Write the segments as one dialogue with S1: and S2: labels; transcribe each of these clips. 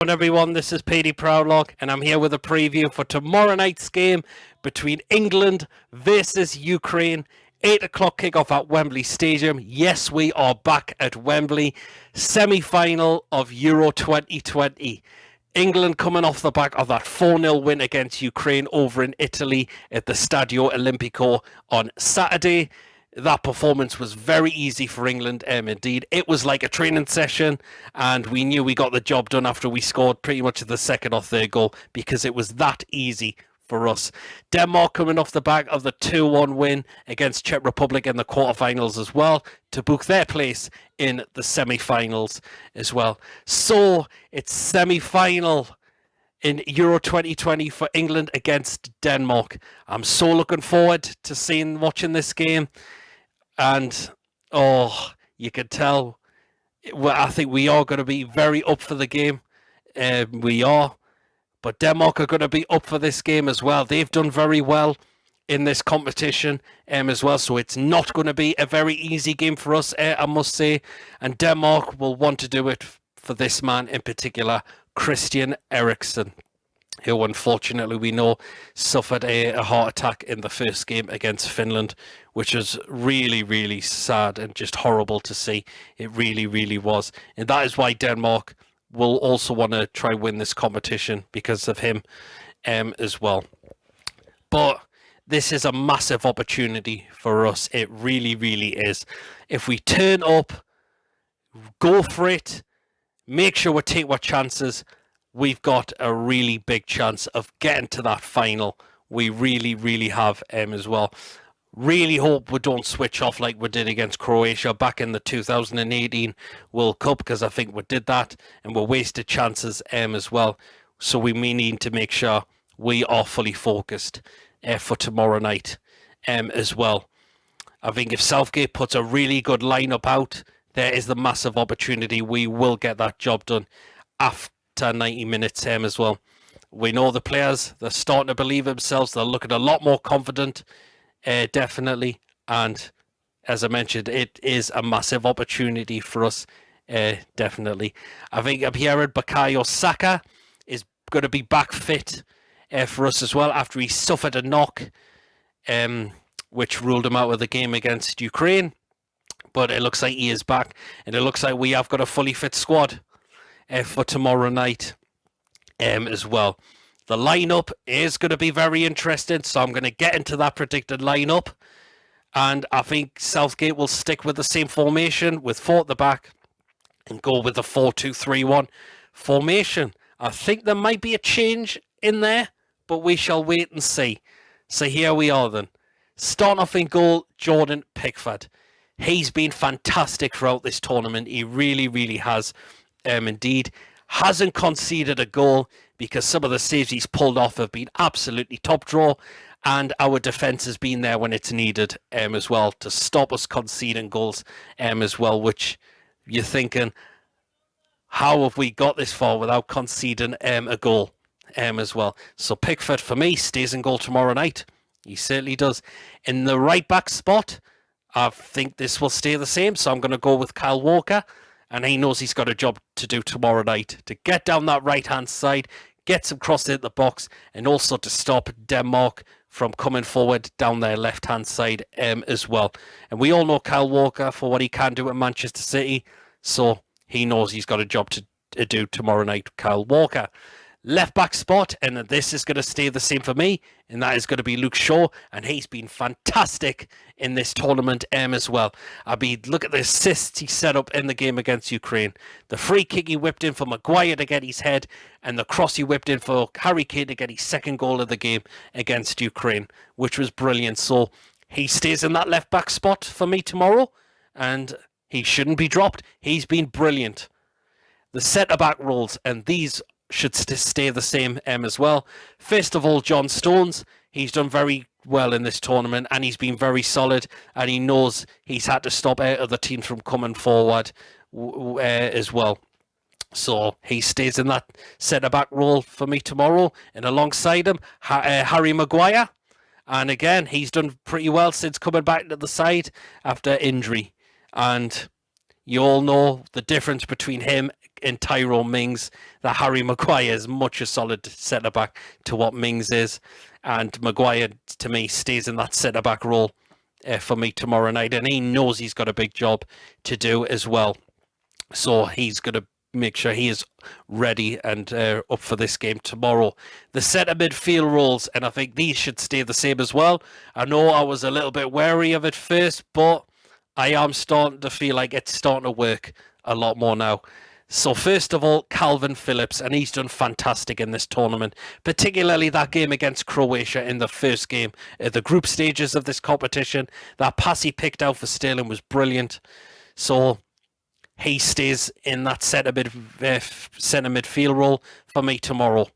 S1: Everyone, this is PD Proudlock, and I'm here with a preview for tomorrow night's game between England versus Ukraine. 8 o'clock kickoff at Wembley Stadium. Yes, we are back at Wembley. Semi-final of Euro 2020. England coming off the back of that 4-0 win against Ukraine over in Italy at the Stadio Olimpico on Saturday. That performance was very easy for England. Indeed, it was like a training session, and we knew we got the job done after we scored pretty much the second or third goal because it was that easy for us. Denmark coming off the back of the 2-1 win against Czech Republic in the quarterfinals as well to book their place in the semi-finals as well. So it's semi-final in Euro 2020 for England against Denmark. I'm so looking forward to watching this game. And, you can tell, I think we are going to be very up for the game. We are. But Denmark are going to be up for this game as well. They've done very well in this competition as well. So it's not going to be a very easy game for us, I must say. And Denmark will want to do it for this man in particular, Christian Eriksen, who unfortunately we know suffered a heart attack in the first game against Finland, which was really, really sad and just horrible to see. It really, really was. And that is why Denmark will also want to try win this competition because of him as well. But this is a massive opportunity for us. It really, really is. If we turn up, go for it, make sure we take our chances, we've got a really big chance of getting to that final. We really, really have as well. Really hope we don't switch off like we did against Croatia back in the 2018 World Cup, because I think we did that and we wasted chances as well. So we may need to make sure we are fully focused for tomorrow night as well. I think if Southgate puts a really good lineup out, there is the massive opportunity we will get that job done after 90 minutes as well. We know the players, they're starting to believe themselves, they're looking a lot more confident, definitely, and as I mentioned, it is a massive opportunity for us, definitely. I think I'm hearing Bukayo Saka is going to be back fit for us as well after he suffered a knock, which ruled him out of the game against Ukraine, but it looks like he is back, and it looks like we have got a fully fit squad for tomorrow night as well. The lineup is going to be very interesting, so I'm going to get into that predicted lineup. And I think Southgate will stick with the same formation with 4 at the back and go with the 4-2-3-1 formation. I think there might be a change in there, but we shall wait and see. So here we are then. Starting off in goal, Jordan Pickford. He's been fantastic throughout this tournament. He really, really has. Indeed, hasn't conceded a goal because some of the saves he's pulled off have been absolutely top draw, and our defence has been there when it's needed as well to stop us conceding goals as well, which you're thinking, how have we got this far without conceding a goal as well? So Pickford, for me, stays in goal tomorrow night. He certainly does. In the right back spot, I think this will stay the same, so I'm going to go with Kyle Walker. And he knows he's got a job to do tomorrow night to get down that right-hand side, get some crosses in the box, and also to stop Denmark from coming forward down their left-hand side as well. And we all know Kyle Walker for what he can do at Manchester City, so he knows he's got a job to do tomorrow night, Kyle Walker. Left back spot, and this is going to stay the same for me, and that is going to be Luke Shaw, and he's been fantastic in this tournament as well. I mean, look at the assists he set up in the game against Ukraine. The free kick he whipped in for Maguire to get his head, and the cross he whipped in for Harry Kane to get his second goal of the game against Ukraine, which was brilliant. So he stays in that left back spot for me tomorrow, and he shouldn't be dropped. He's been brilliant. The centre-back roles, and these should stay the same as well. First of all, John Stones. He's done very well in this tournament, and he's been very solid, and he knows he's had to stop other teams from coming forward as well. So he stays in that centre-back role for me tomorrow, and alongside him, Harry Maguire. And again, he's done pretty well since coming back to the side after injury. And You all know the difference between him and Tyrone Mings, that Harry Maguire is much a solid centre-back to what Mings is. And Maguire, to me, stays in that centre-back role for me tomorrow night. And he knows he's got a big job to do as well. So he's going to make sure he is ready and up for this game tomorrow. The centre midfield roles, and I think these should stay the same as well. I know I was a little bit wary of it first, but I am starting to feel like it's starting to work a lot more now. So first of all, Calvin Phillips, and he's done fantastic in this tournament, particularly that game against Croatia in the first game, the group stages of this competition. That pass he picked out for Sterling was brilliant. So he stays in that centre midfield role for me tomorrow.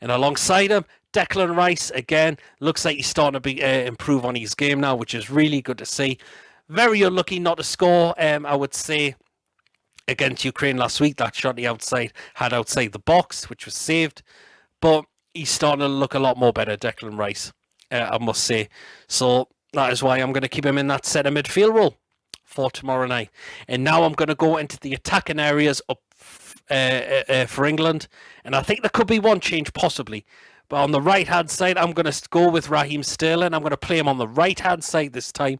S1: And alongside him, Declan Rice, again, looks like he's starting to improve on his game now, which is really good to see. Very unlucky not to score, I would say, against Ukraine last week. That shot he had outside the box, which was saved. But he's starting to look a lot more better, Declan Rice, I must say. So that is why I'm going to keep him in that centre midfield role for tomorrow night. And now I'm going to go into the attacking areas up for England. And I think there could be one change possibly. But on the right-hand side, I'm going to go with Raheem Sterling. I'm going to play him on the right-hand side this time.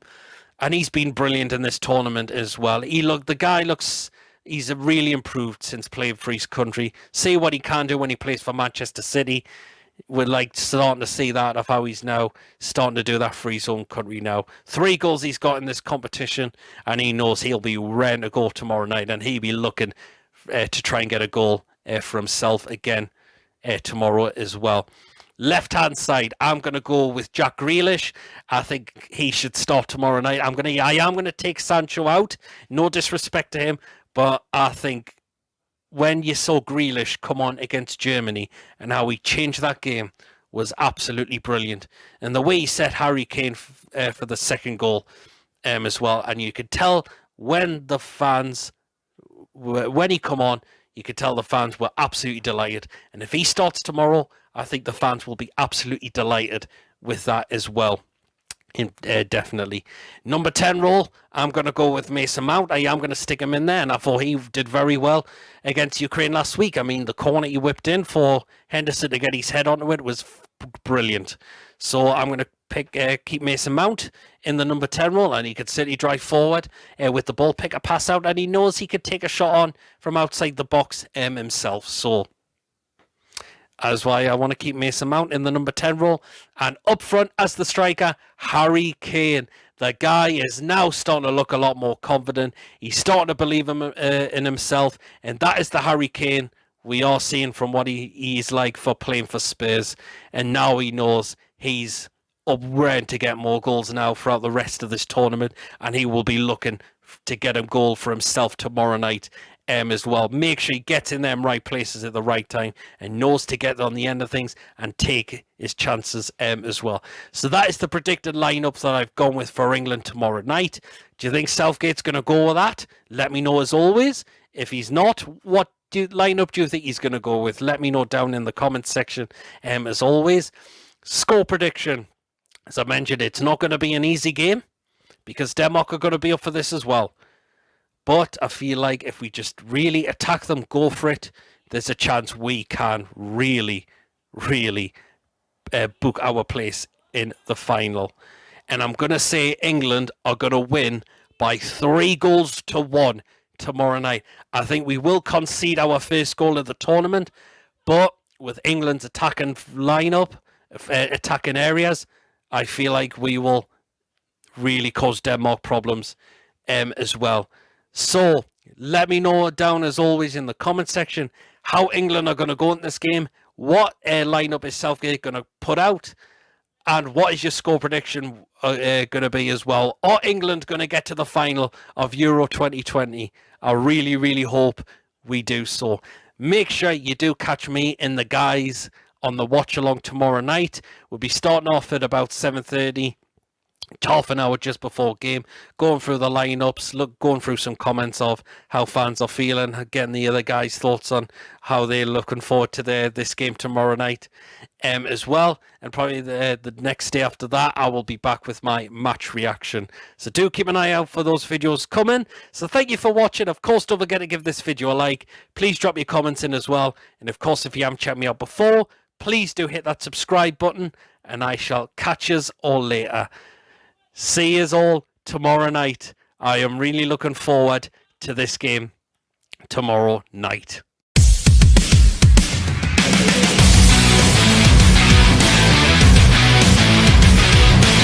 S1: And he's been brilliant in this tournament as well. He's really improved since playing for his country. See what he can do when he plays for Manchester City. We're starting to see that of how he's now starting to do that for his own country now. 3 goals he's got in this competition, and he knows he'll be ready to go tomorrow night, and he'll be looking to try and get a goal for himself again tomorrow as well. Left-hand side, I'm going to go with Jack Grealish. I think he should start tomorrow night. I am going to take Sancho out. No disrespect to him, but I think when you saw Grealish come on against Germany and how he changed that game was absolutely brilliant. And the way he set Harry Kane for the second goal as well. And you could tell when he come on, you could tell the fans were absolutely delighted. And if he starts tomorrow, I think the fans will be absolutely delighted with that as well. Definitely. Number 10 role, I'm going to go with Mason Mount. I am going to stick him in there, and I thought he did very well against Ukraine last week. I mean, the corner he whipped in for Henderson to get his head onto it was brilliant. So I'm going to keep Mason Mount in the number 10 role, and he could certainly drive forward with the ball, pick a pass out, and he knows he could take a shot on from outside the box himself. So that's why I want to keep Mason Mount in the number 10 role. And up front as the striker, Harry Kane. The guy is now starting to look a lot more confident. He's starting to believe in himself. And that is the Harry Kane we are seeing from what he's like for playing for Spurs. And now he knows he's up ready to get more goals now throughout the rest of this tournament. And he will be looking to get a goal for himself tomorrow night as well. Make sure he gets in them right places at the right time and knows to get on the end of things and take his chances as well. So that is the predicted lineup that I've gone with for England tomorrow night. Do you think Southgate's going to go with that? Let me know as always. If he's not, what lineup do you think he's going to go with? Let me know down in the comments section as always. Score prediction. As I mentioned, it's not going to be an easy game because Denmark are going to be up for this as well. But I feel like if we just really attack them, go for it, there's a chance we can really, really book our place in the final. And I'm going to say England are going to win by 3-1 tomorrow night. I think we will concede our first goal of the tournament, but with England's attacking lineup, attacking areas, I feel like we will really cause Denmark problems as well. So let me know down as always in the comment section how England are going to go in this game. What lineup is Southgate going to put out? And what is your score prediction going to be as well? Are England going to get to the final of Euro 2020? I really, really hope we do so. Make sure you do catch me and the guys on the watch along tomorrow night. We'll be starting off at about 7:30 half an hour just before game, going through the lineups, going through some comments of how fans are feeling, getting the other guys' thoughts on how they're looking forward to this game tomorrow night as well. And probably the next day after that, I will be back with my match reaction. So do keep an eye out for those videos coming. So thank you for watching. Of course, don't forget to give this video a like. Please drop your comments in as well. And of course, if you haven't checked me out before, please do hit that subscribe button. And I shall catch yous all later. See yous all tomorrow night. I am really looking forward to this game tomorrow night.